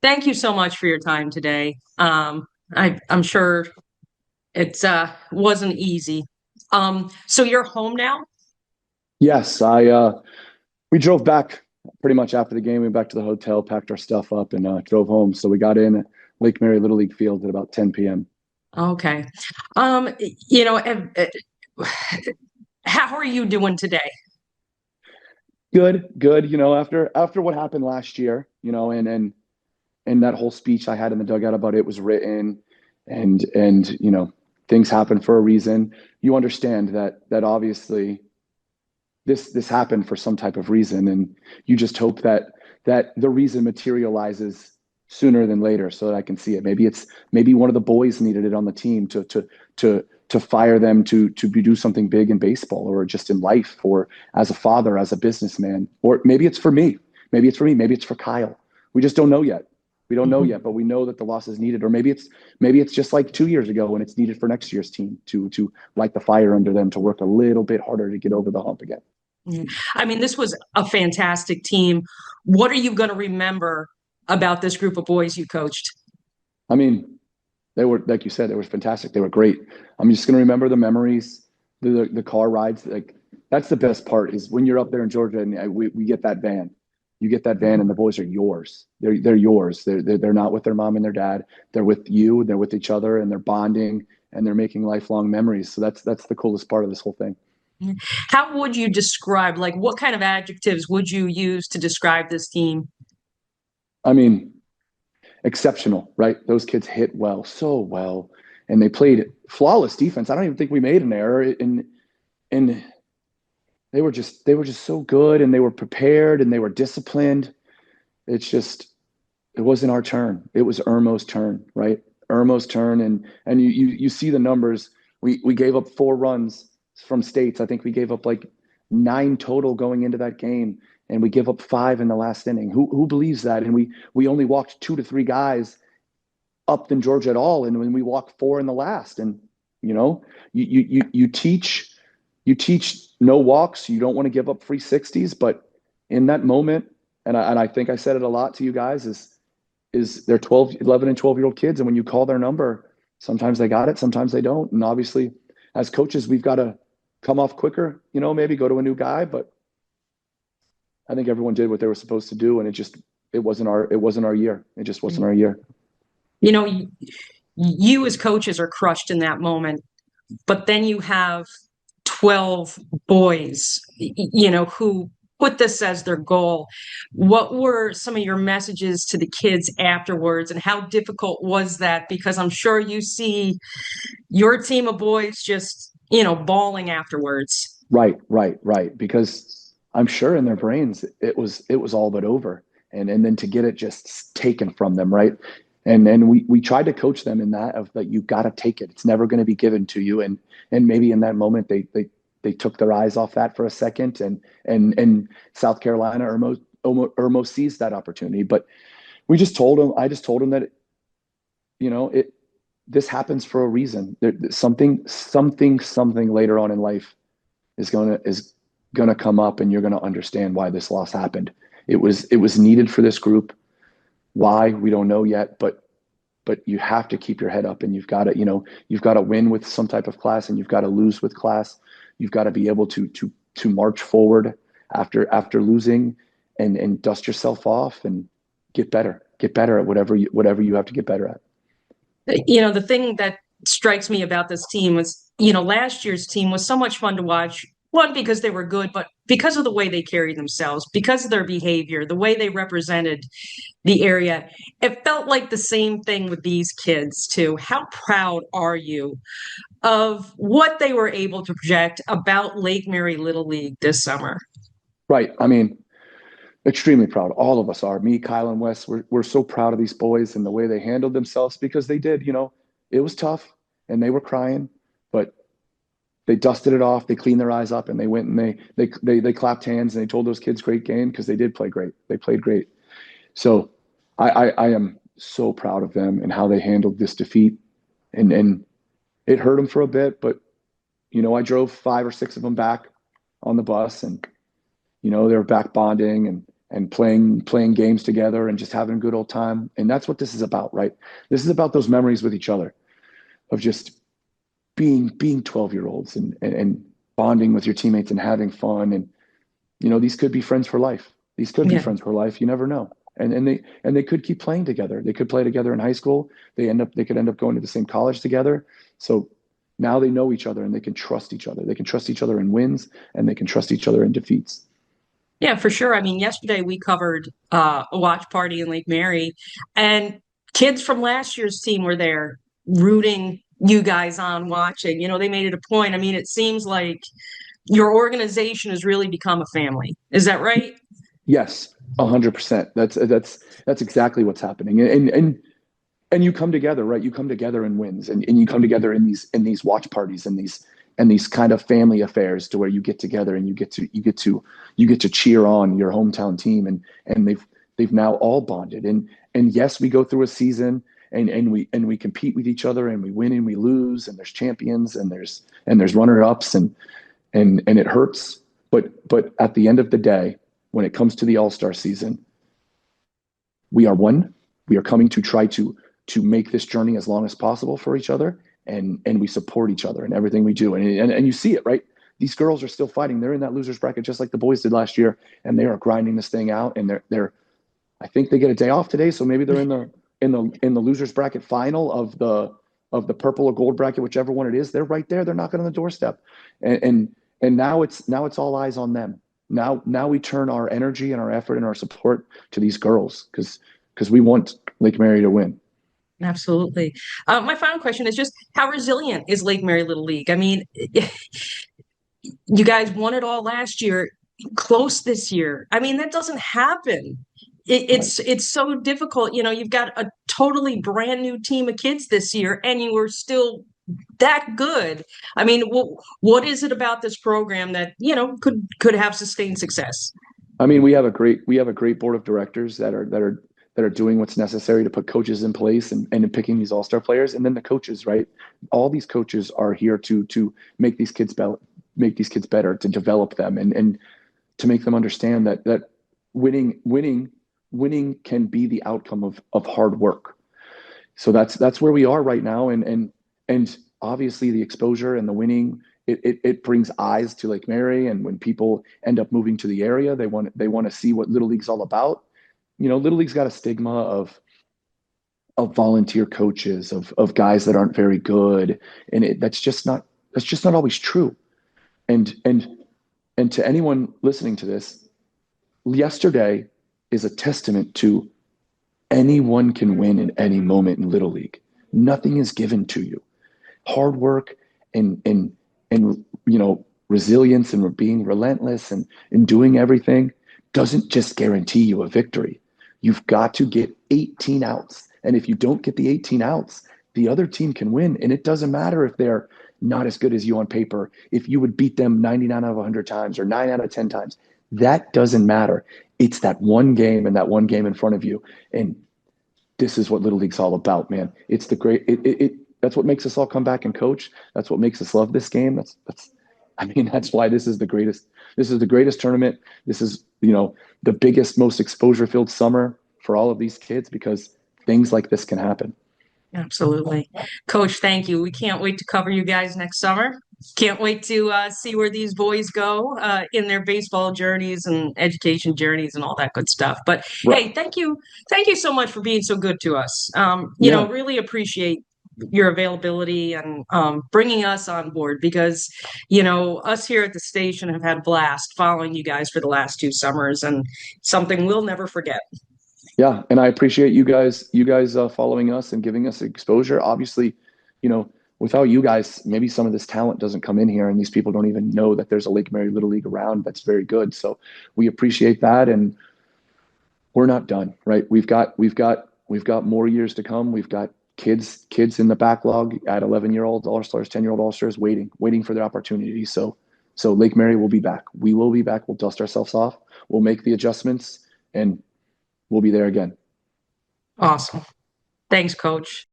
Thank you so much for your time today. I'm sure it wasn't easy. So you're home now? Yes, we drove back pretty much after the game. We went back to the hotel, packed our stuff up, and drove home. So we got in at Lake Mary Little League Field at about 10 p.m. Okay. Um, you know, how are you doing today? Good, good. After what happened last year, and that whole speech I had in the dugout about it was written, and things happen for a reason. You understand that obviously this happened for some type of reason, and you just hope that the reason materializes sooner than later so that I can see it. Maybe one of the boys needed it on the team to fire them to do something big in baseball or just in life or as a father, as a businessman. Or maybe it's for me. Maybe it's for Kyle. We just don't know yet. We don't know Mhm. yet, but we know that the loss is needed. Or maybe it's just like 2 years ago when it's needed for next year's team to light the fire under them to work a little bit harder to get over the hump again. Mhm. I mean, this was a fantastic team. What are you going to remember about this group of boys you coached? I mean, they were, like you said, they were fantastic. They were great. I'm just going to remember the memories, the car rides. Like that's the best part is when you're up there in Georgia and we get that van. You get that van and the boys are yours. They're yours. They're not with their mom and their dad. They're with you. They're with each other and they're bonding and they're making lifelong memories. So that's the coolest part of this whole thing. How would you describe, like, what kind of adjectives would you use to describe this team? I mean, exceptional, right? Those kids hit well, so well, and they played flawless defense. I don't even think we made an error, and they were just so good, and they were prepared, and they were disciplined. It's just it wasn't our turn. It was Irmo's turn, right? Irmo's turn, and you see the numbers. We gave up 4 runs from States. I think we gave up like 9 total going into that game, and we give up 5 in the last inning. Who believes that? And we only walked 2 to 3 guys up than Georgia at all. And when we walked 4 in the last, and you know, you teach no walks. You don't want to give up free 60s, but in that moment, and I think I said it a lot to you guys is they're 12, 11, and 12-year-old kids, and when you call their number, sometimes they got it, sometimes they don't. And obviously, as coaches, we've got to come off quicker. Maybe go to a new guy, but I think everyone did what they were supposed to do, and it wasn't our year. It just wasn't our year. You know, you as coaches are crushed in that moment, but then you have 12 boys, who put this as their goal. What were some of your messages to the kids afterwards, and how difficult was that? Because I'm sure you see your team of boys just, bawling afterwards. Right. Because I'm sure in their brains it was all but over, and then to get it just taken from them, right? And then we tried to coach them in that of like you got to take it. It's never going to be given to you, and maybe in that moment they took their eyes off that for a second, and South Carolina Irmo seized that opportunity, but we just told them. I just told them that it this happens for a reason. Something later on in life is gonna come up, and you're gonna understand why this loss happened. It was needed for this group. Why we don't know yet, but you have to keep your head up, and you've got to win with some type of class, and you've got to lose with class. You've got to be able to march forward after losing, and dust yourself off and get better at whatever you have to get better at. The thing that strikes me about this team was, last year's team was so much fun to watch. One, because they were good, but because of the way they carried themselves, because of their behavior, the way they represented the area. It felt like the same thing with these kids, too. How proud are you of what they were able to project about Lake Mary Little League this summer? Right. I mean, extremely proud. All of us are. Me, Kyle, and Wes. We're so proud of these boys and the way they handled themselves because they did. It was tough, and they were crying, but they dusted it off. They cleaned their eyes up, and they went and they clapped hands, and they told those kids great game because they did play great. They played great. So I am so proud of them and how they handled this defeat, and it hurt them for a bit, but I drove 5 or 6 of them back on the bus, and they were back bonding, and playing games together and just having a good old time. And that's what this is about, right? This is about those memories with each other of just being 12-year-olds and bonding with your teammates and having fun. And these could be friends for life. These could be Yeah. friends for life. You never know. And they could keep playing together. They could play together in high school. They could end up going to the same college together. So now they know each other and they can trust each other. They can trust each other in wins and they can trust each other in defeats. Yeah, for sure. I mean, yesterday we covered a watch party in Lake Mary, and kids from last year's team were there rooting you guys on, watching. They made it a point. I mean, it seems like your organization has really become a family. Is that right? Yes, 100%. That's exactly what's happening. And you come together, right? You come together in wins, and you come together in these watch parties and these kind of family affairs to where you get together and you get to cheer on your hometown team, and they've now all bonded. And yes, we go through a season and we compete with each other and we win and we lose, and there's champions and there's runner ups, and it hurts. But at the end of the day, when it comes to the All-Star season, we are one. We are coming to try to make this journey as long as possible for each other, and we support each other in everything we do. And you see it, right? These girls are still fighting. They're in that losers bracket just like the boys did last year, and they are grinding this thing out. And they're I think they get a day off today, so maybe they're in the losers bracket final of the purple or gold bracket, whichever one it is. They're right there. They're knocking on the doorstep, and now it's all eyes on them. Now we turn our energy and our effort and our support to these girls because we want Lake Mary to win. Absolutely. My final question is just how resilient is Lake Mary Little League? I mean, you guys won it all last year, close this year. I mean, that doesn't happen. Right. It's so difficult. You've got a totally brand new team of kids this year, and you were still that good. I mean, what is it about this program that could have sustained success? I mean, we have a great board of directors that are doing what's necessary to put coaches in place and in picking these all-star players, and then the coaches, right? All these coaches are here to make these kids better, to develop them, and to make them understand that winning can be the outcome of hard work. So that's where we are right now, and obviously the exposure and the winning, it brings eyes to Lake Mary, and when people end up moving to the area, they want to see what Little League's all about. Little League's got a stigma of volunteer coaches, of guys that aren't very good, and that's just not always true. And and and to anyone listening to this, yesterday is a testament to anyone can win in any moment in Little League. Nothing is given to you. Hard work and resilience and being relentless and doing everything doesn't just guarantee you a victory. You've got to get 18 outs. And if you don't get the 18 outs, the other team can win. And it doesn't matter if they're not as good as you on paper, if you would beat them 99 out of 100 times or 9 out of 10 times. That doesn't matter. It's that one game and that one game in front of you. And this is what Little League's all about, man. It's the great that's what makes us all come back and coach. That's what makes us love this game. That's why this is the greatest. This is the greatest tournament. This is, the biggest, most exposure filled summer for all of these kids because things like this can happen. Absolutely. Coach, thank you. We can't wait to cover you guys next summer. Can't wait to see where these boys go in their baseball journeys and education journeys and all that good stuff. But Right. hey, thank you. Thank you so much for being so good to us. Yeah. Really appreciate your availability and bringing us on board because, us here at the station have had a blast following you guys for the last 2 summers and something we'll never forget. Yeah. And I appreciate you guys following us and giving us exposure. Obviously, without you guys, maybe some of this talent doesn't come in here and these people don't even know that there's a Lake Mary Little League around that's very good. So we appreciate that. And we're not done, right? We've got more years to come. We've got kids in the backlog at 11-year-olds, all-stars, 10-year-old all-stars waiting for their opportunity. So Lake Mary will be back. We will be back. We'll dust ourselves off. We'll make the adjustments and we'll be there again. Awesome. Thanks, Coach.